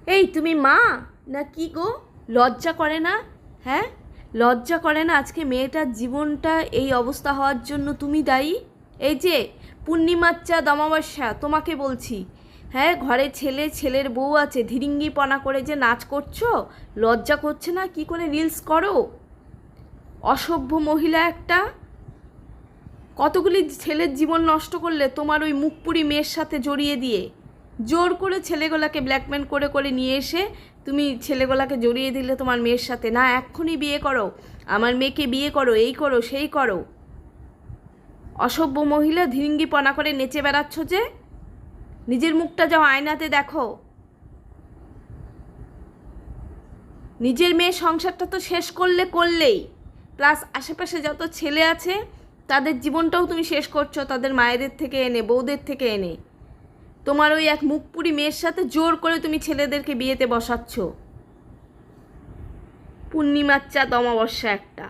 এই তুমি মা না কি গো? লজ্জা করে না? হ্যাঁ, লজ্জা করে না? আজকে মেয়েটার জীবনটা এই অবস্থা হওয়ার জন্য তুমি দায়ী। এই যে পূর্ণিমার চাঁদ অমাবস্যা, তোমাকে বলছি। হ্যাঁ, ঘরে ছেলের বউ আছে, ধিরিঙ্গিপনা করে যে নাচ করছো, লজ্জা করছে না? কি করে রিলস করো? অসভ্য মহিলা একটা। কতগুলি ছেলের জীবন নষ্ট করলে তোমার ওই মুখপুরি মেয়ের সাথে জড়িয়ে দিয়ে। জোর করে ছেলেগুলাকে ব্ল্যাকমেল করে করে নিয়ে এসে তুমি ছেলেগুলাকে জড়িয়ে দিলে তোমার মেয়ের সাথে। না, এক্ষুনি বিয়ে করো, আমার মেয়েকে বিয়ে করো, এই করো সেই করো। অসভ্য মহিলা, ধিরিঙ্গিপনা করে নেচে বেড়াচ্ছ যে। নিজের মুখটা যাও আয়নাতে দেখো। নিজের মেয়ের সংসারটা তো শেষ করলেই, প্লাস আশেপাশে যত ছেলে আছে তাদের জীবনটাও তুমি শেষ করছো, তাদের মায়েদের থেকে এনে, বউদের থেকে এনে। তোমার ওই এক মুখপুরি মেয়ের সাথে জোর করে তুমি ছেলেদেরকে বিয়েতে বসাচ্ছ। পূর্ণিমার চাঁদ অমাবস্যা একটা।